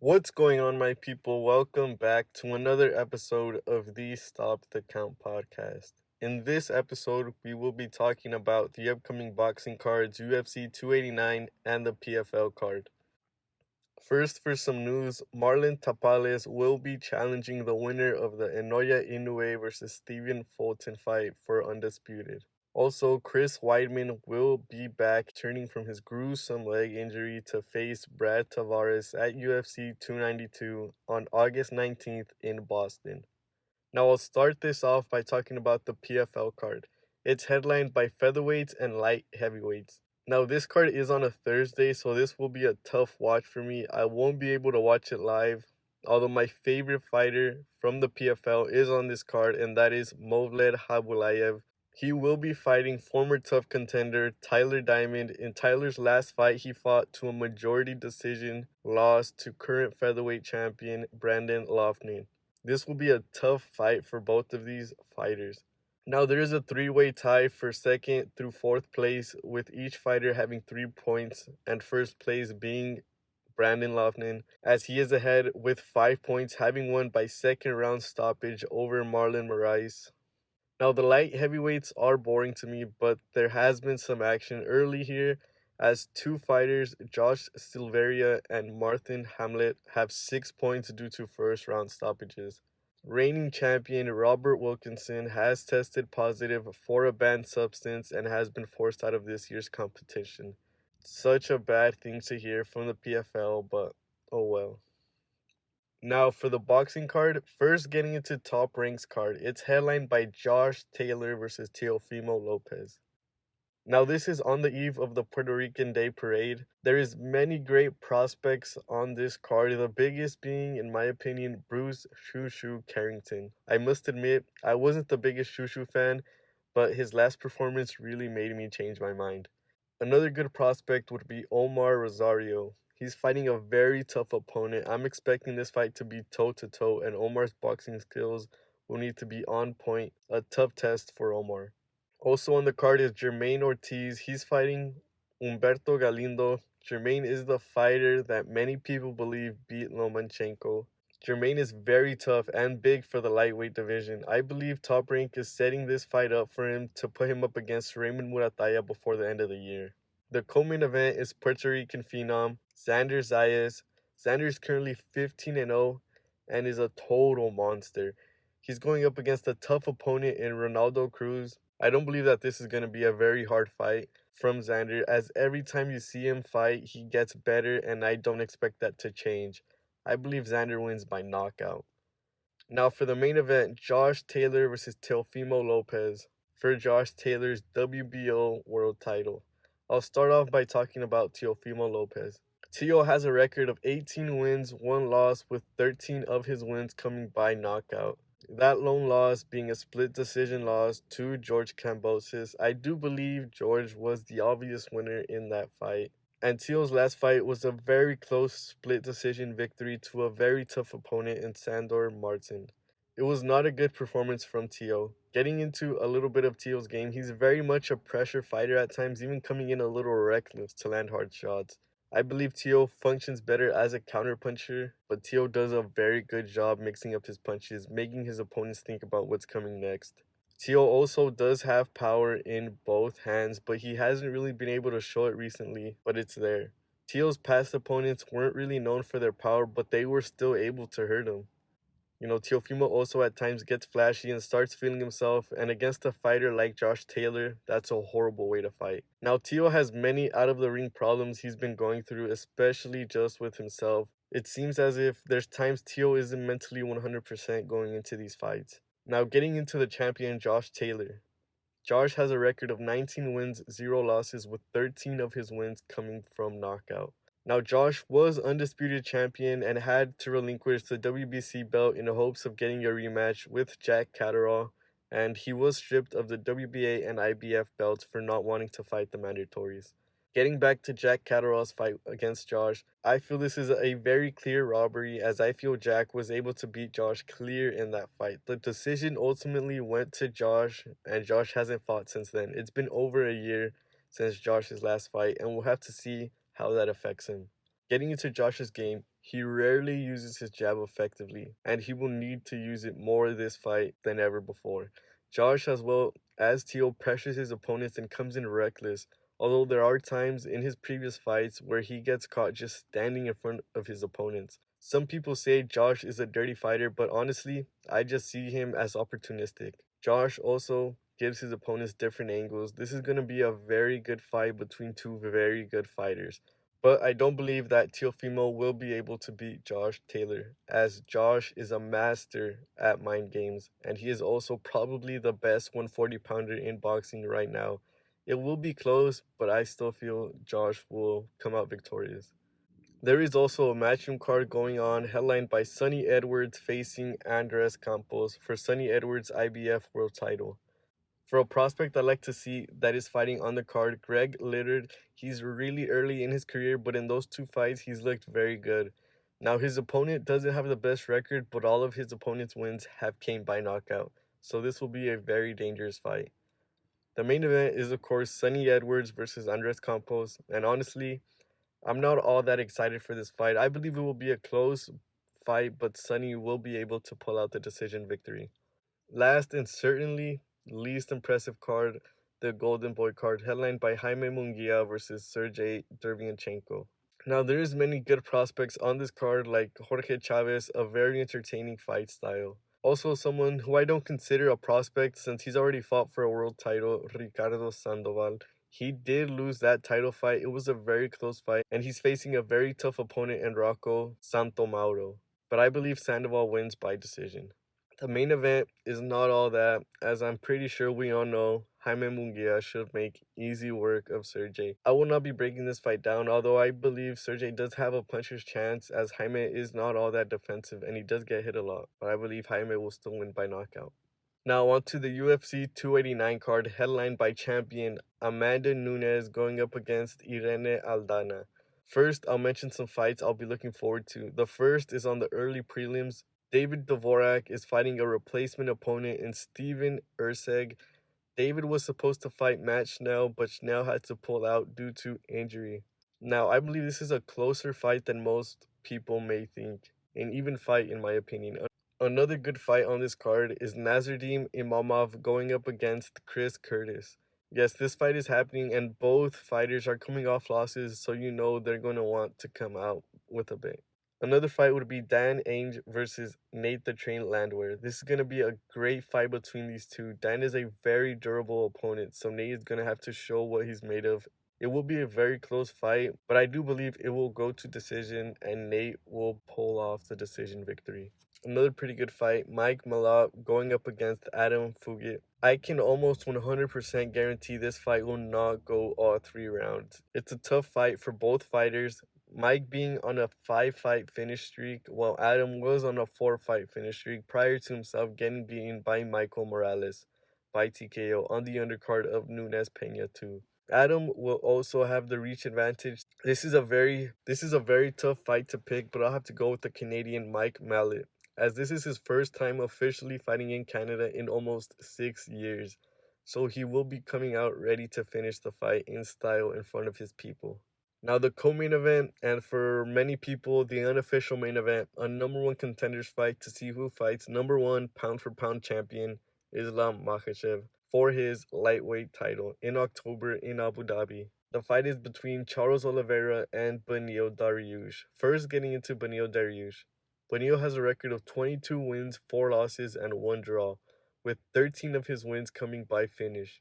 What's going on, my people? Welcome back to another episode of the Stop the Count podcast. In this episode, we will be talking about the upcoming boxing cards, UFC 289 and the PFL card. First, for some news, Marlon Tapales will be challenging the winner of the Inoue Inoue versus Stephen Fulton fight for Undisputed. Also, Chris Weidman will be back, turning from his gruesome leg injury to face Brad Tavares at UFC 292 on August 19th in Boston. Now, I'll start this off by talking about the PFL card. It's headlined by featherweights and light heavyweights. Now, this card is on a Thursday, so this will be a tough watch for me. I won't be able to watch it live, although my favorite fighter from the PFL is on this card, and that is Movlidkhaybulaev. He will be fighting former tough contender Tyler Diamond. In Tyler's last fight, he fought to a majority decision loss to current featherweight champion brendanloughnane. This will be a tough fight for both of these fighters. Now, there is a three-way tie for second through fourth place, with each fighter having 3 points and first place being brendanloughnane, as he is ahead with 5 points, having won by second round stoppage over Marlon Moraes. Now, the light heavyweights are boring to me, but there has been some action early here, as two fighters, joshsilviera and marthinhamlet, have 6 points due to first round stoppages. Reigning champion Robert Wilkinson has tested positive for a banned substance and has been forced out of this year's competition. Such a bad thing to hear from the PFL, but oh well. Now, for the boxing card, first getting into Top Rank's card, it's headlined by joshtaylor versus teofimolopez. Now, this is on the eve of the Puerto Rican Day Parade. There is many great prospects on this card, the biggest being, in my opinion, Brucecarrington. I must admit, I wasn't the biggest Shushu fan, but his last performance really made me change my mind. Another good prospect would be omarrosario. He's fighting a very tough opponent. I'm expecting this fight to be toe-to-toe, and Omar's boxing skills will need to be on point. A tough test for Omar. Also on the card is jermaineortiz. He's fighting Humberto Galindo. Jermaine is the fighter that many people believe beat Lomachenko. Jermaine is very tough and big for the lightweight division. I believe Top Rank is setting this fight up for him to put him up against Raymond Muratalla before the end of the year. The co-main event is Puerto Rican phenom Xanderzayas. Xander is currently 15-0 and is a total monster. He's going up against a tough opponent in Ronaldo Cruz. I don't believe that this is going to be a very hard fight from Xander, as every time you see him fight, he gets better, and I don't expect that to change. I believe Xander wins by knockout. Now, for the main event, joshtaylor versus teofimolopez for joshtaylor's WBO world title. I'll start off by talking about teofimolopez. Teo has a record of 18 wins, 1 loss, with 13 of his wins coming by knockout. That lone loss being a split decision loss to George Kambosos. I do believe George was the obvious winner in that fight. And Teo's last fight was a very close split decision victory to a very tough opponent in Sandor Martin. It was not a good performance from Teo. Getting into a little bit of Teo's game, he's very much a pressure fighter at times, even coming in a little reckless to land hard shots. I believe Teo functions better as a counterpuncher, but Teo does a very good job mixing up his punches, making his opponents think about what's coming next. Teo also does have power in both hands, but he hasn't really been able to show it recently, but it's there. Teo's past opponents weren't really known for their power, but they were still able to hurt him. Teofimo also at times gets flashy and starts feeling himself, and against a fighter like joshtaylor, that's a horrible way to fight. Now, Teo has many out-of-the-ring problems he's been going through, especially just with himself. It seems as if there's times Teo isn't mentally 100% going into these fights. Now, getting into the champion, joshtaylor. Josh has a record of 19 wins, 0 losses, with 13 of his wins coming from knockout. Now, Josh was undisputed champion and had to relinquish the WBC belt in the hopes of getting a rematch with Jack Catterall, and he was stripped of the WBA and IBF belts for not wanting to fight the mandatories. Getting back to Jack Catterall's fight against Josh, I feel this is a very clear robbery, as I feel Jack was able to beat Josh clear in that fight. The decision ultimately went to Josh, and Josh hasn't fought since then. It's been over a year since Josh's last fight, and we'll have to see how that affects him. Getting into Josh's game, He rarely uses his jab effectively, and he will need to use it more this fight than ever before. Josh, as well as Teo, pressures his opponents and comes in reckless, although there are times in his previous fights where he gets caught just standing in front of his opponents. Some people say Josh is a dirty fighter, but honestly, I just see him as opportunistic. Josh also gives his opponents different angles. This is going to be a very good fight between two very good fighters. But I don't believe that Teofimo will be able to beat Joshtaylor, as Josh is a master at mind games, and he is also probably the best 140-pounder in boxing right now. It will be close, but I still feel Josh will come out victorious. There is also a matchroom card going on, headlined by Sunny Edwards facing Andres Campos for Sunny Edwards' IBF World title. For a prospect I like to see that is fighting on the card, gregliddard, he's really early in his career, but in those two fights, he's looked very good. Now, his opponent doesn't have the best record, but all of his opponent's wins have came by knockout, so this will be a very dangerous fight. The main event is, of course, Sunny Edwards versus Andres Campos, and honestly, I'm not all that excited for this fight. I believe it will be a close fight, but Sunny will be able to pull out the decision victory. Last and certainly least impressive card, the Golden Boy card, headlined by Jaimemunguia versus Sergey Derevyanchenko. Now, there is many good prospects on this card, like Jorgechavez, a very entertaining fight style. Also, someone who I don't consider a prospect since he's already fought for a world title, ricardosandoval. He did lose that title fight. It was a very close fight, and he's facing a very tough opponent in Rocco Santomauro. But I believe Sandoval wins by decision. The main event is not all that, as I'm pretty sure we all know Jaimemunguia should make easy work of Sergey. I will not be breaking this fight down, although I believe Sergey does have a puncher's chance, as Jaime is not all that defensive and he does get hit a lot, but I believe Jaime will still win by knockout. Now on to the UFC 289 card, headlined by champion amandanunes going up against irenealdana. First, I'll mention some fights I'll be looking forward to. The first is on the early prelims. Daviddvorak is fighting a replacement opponent in stephenerceg. David was supposed to fight Matt Schnell, but Schnell had to pull out due to injury. Now, I believe this is a closer fight than most people may think, an even fight in my opinion. Another good fight on this card is nassourdineimavov going up against chriscurtis. Yes, this fight is happening and both fighters are coming off losses, so you know they're going to want to come out with a bang. Another fight would be danige versus natelandewehr. This is going to be a great fight between these two. Dan is a very durable opponent, so Nate is going to have to show what he's made of. It will be a very close fight, but I do believe it will go to decision and Nate will pull off the decision victory. Another pretty good fight, mikemalott going up against adamfugitt. I can almost 100% guarantee this fight will not go all 3 rounds. It's a tough fight for both fighters. Mike being on a 5-fight finish streak, while Adam was on a 4-fight finish streak prior to himself getting beaten by Michael Morales by TKO on the undercard of Nunes Pena 2. Adam will also have the reach advantage. This is a very tough fight to pick, but I'll have to go with the Canadian Mikemalott, as this is his first time officially fighting in Canada in almost 6 years. So he will be coming out ready to finish the fight in style in front of his people. Now the co-main event, and for many people, the unofficial main event, a number 1 contenders fight to see who fights number 1 pound-for-pound champion Islam Makhachev for his lightweight title in October in Abu Dhabi. The fight is between charlesoliveira and beneildariush. First, getting into beneildariush. Beneil has a record of 22 wins, 4 losses, and 1 draw, with 13 of his wins coming by finish.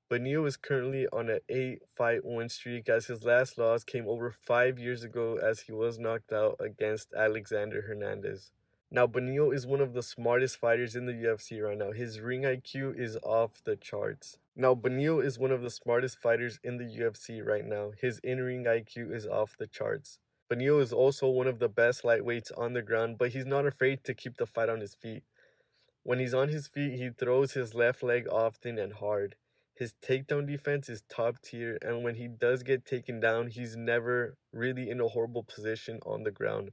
Beneil is currently on an 8-fight win streak, as his last loss came over 5 years ago as he was knocked out against Alexander Hernandez. Now, Beneil is one of the smartest fighters in the UFC right now. His ring IQ is off the charts. Now, Beneil is one of the smartest fighters in the UFC right now. His in-ring IQ is off the charts. Beneil is also one of the best lightweights on the ground, but he's not afraid to keep the fight on his feet. When he's on his feet, he throws his left leg often and hard. His takedown defense is top tier, and when he does get taken down, he's never really in a horrible position on the ground.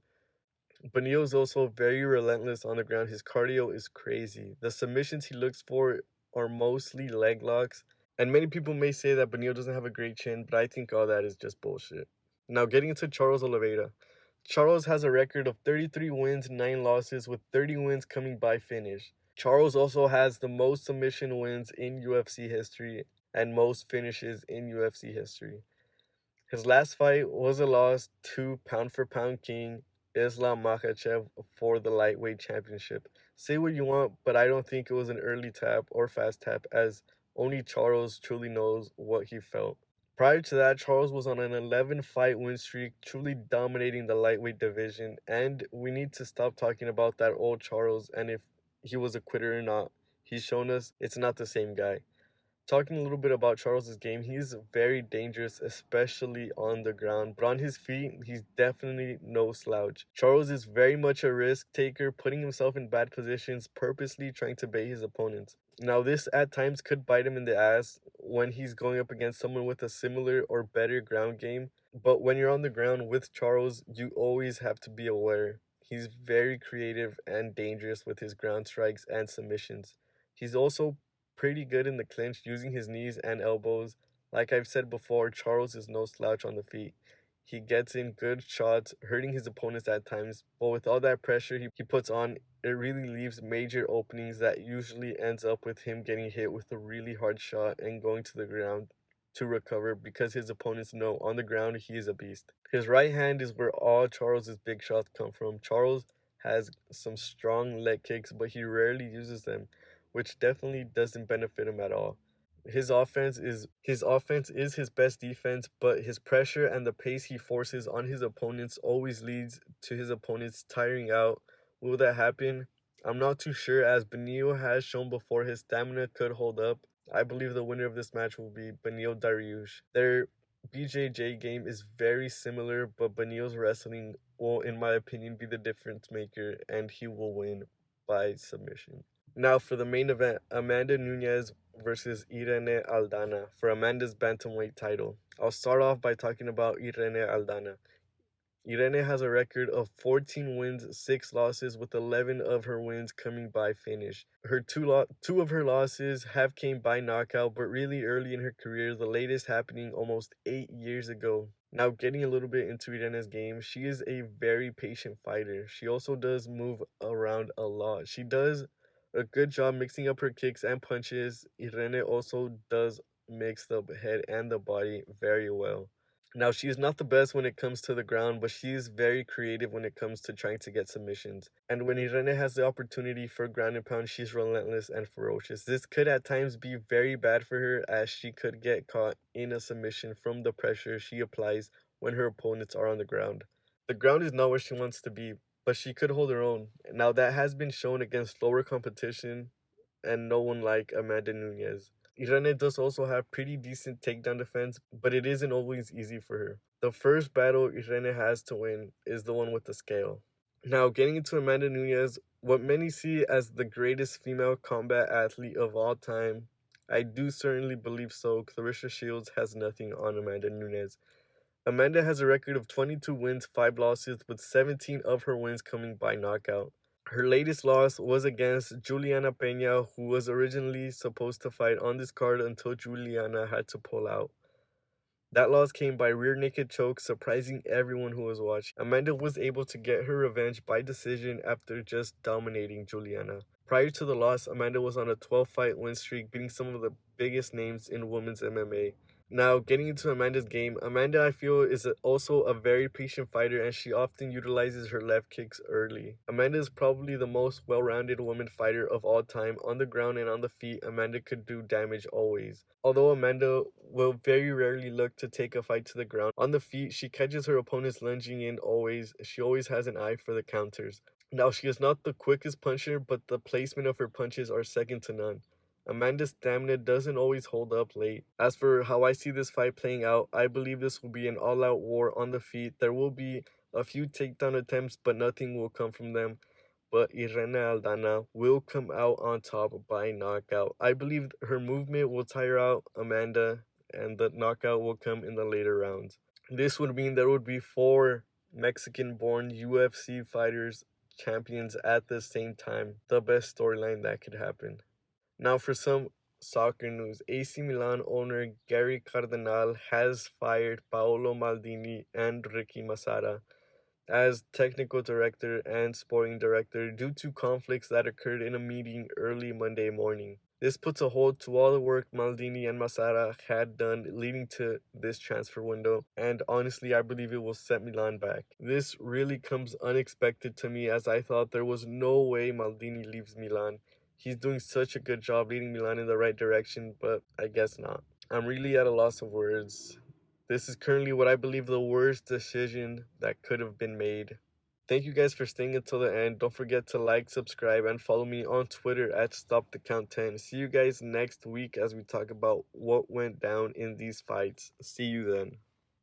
Beneil is also very relentless on the ground. His cardio is crazy. The submissions he looks for are mostly leg locks, and many people may say that Beneil doesn't have a great chin, but I think all that is just bullshit. Now, getting into Charles Oliveira. Charles has a record of 33 wins, 9 losses, with 30 wins coming by finish. Charles also has the most submission wins in UFC history and most finishes in UFC history. His last fight was a loss to pound-for-pound king Islam Makhachev for the lightweight championship. Say what you want, but I don't think it was an early tap or fast tap, as only Charles truly knows what he felt. Prior to that, Charles was on an 11-fight win streak, truly dominating the lightweight division, and we need to stop talking about that old Charles and if he was a quitter or not. He's shown us it's not the same guy. Talking a little bit about Charles's game, he's very dangerous, especially on the ground. But on his feet, he's definitely no slouch. Charles is very much a risk taker, putting himself in bad positions, purposely trying to bait his opponents. Now, this at times could bite him in the ass when he's going up against someone with a similar or better ground game. But when you're on the ground with Charles, you always have to be aware. He's very creative and dangerous with his ground strikes and submissions. He's also pretty good in the clinch using his knees and elbows. Like I've said before, Charles is no slouch on the feet. He gets in good shots, hurting his opponents at times, but with all that pressure he puts on, it really leaves major openings that usually ends up with him getting hit with a really hard shot and going to the ground to recover because his opponents know on the ground he is a beast. His right hand is where all Charles's big shots come from. Charles has some strong leg kicks, but he rarely uses them, which definitely doesn't benefit him at all. His offense is his best defense, but his pressure and the pace he forces on his opponents always leads to his opponents tiring out. Will that happen? I'm not too sure, as Beneil has shown before his stamina could hold up. I believe the winner of this match will be Beneildariush. Their BJJ game is very similar, but Beneil's wrestling will, in my opinion, be the difference maker, and he will win by submission. Now for the main event, Amanda Nunes versus Irenealdana for Amanda's bantamweight title. I'll start off by talking about Irenealdana. Irene has a record of 14 wins, 6 losses, with 11 of her wins coming by finish. Her two of her losses have came by knockout, but really early in her career, the latest happening almost 8 years ago. Now, getting a little bit into Irene's game, she is a very patient fighter. She also does move around a lot. She does a good job mixing up her kicks and punches. Irene also does mix the head and the body very well. Now, she is not the best when it comes to the ground, but she is very creative when it comes to trying to get submissions. And when Irene has the opportunity for ground and pound, she's relentless and ferocious. This could at times be very bad for her, as she could get caught in a submission from the pressure she applies when her opponents are on the ground. The ground is not where she wants to be, but she could hold her own. Now, that has been shown against lower competition and no one like Amanda Nunes. Irene does also have pretty decent takedown defense, but it isn't always easy for her. The first battle Irene has to win is the one with the scale. Now, getting into Amanda Nunes, what many see as the greatest female combat athlete of all time, I do certainly believe so. Clarissa Shields has nothing on Amanda Nunes. Amanda has a record of 22 wins, 5 losses, with 17 of her wins coming by knockout. Her latest loss was against Juliana Peña, who was originally supposed to fight on this card until Juliana had to pull out. That loss came by rear naked choke, surprising everyone who was watching. Amanda was able to get her revenge by decision after just dominating Juliana. Prior to the loss, Amanda was on a 12-fight win streak, beating some of the biggest names in women's MMA. Now, getting into Amanda's game, Amanda, I feel, is also a very patient fighter, and she often utilizes her left kicks early. Amanda is probably the most well-rounded woman fighter of all time. On the ground and on the feet, Amanda could do damage always. Although Amanda will very rarely look to take a fight to the ground, on the feet, she catches her opponents lunging in always. She always has an eye for the counters. Now, she is not the quickest puncher, but the placement of her punches are second to none. Amanda's stamina doesn't always hold up late. As for how I see this fight playing out, I believe this will be an all-out war on the feet. There will be a few takedown attempts, but nothing will come from them. But Irenealdana will come out on top by knockout. I believe her movement will tire out Amanda, and the knockout will come in the later rounds. This would mean there would be 4 Mexican-born UFC fighters champions at the same time. The best storyline that could happen. Now for some soccer news, AC Milan owner Gary Cardinal has fired Paolo Maldini and Ricky Massara. as technical director and sporting director due to conflicts that occurred in a meeting early Monday morning. This puts a hold to all the work Maldini and Massara had done leading to this transfer window, and honestly I believe it will set Milan back. This really comes unexpected to me, as I thought there was no way Maldini leaves Milan. He's doing such a good job leading Milan in the right direction, but I guess not. I'm really at a loss of words. This is currently what I believe the worst decision that could have been made. Thank you guys for staying until the end. Don't forget to like, subscribe, and follow me on Twitter at StopTheCount10. See you guys next week as we talk about what went down in these fights. See you then.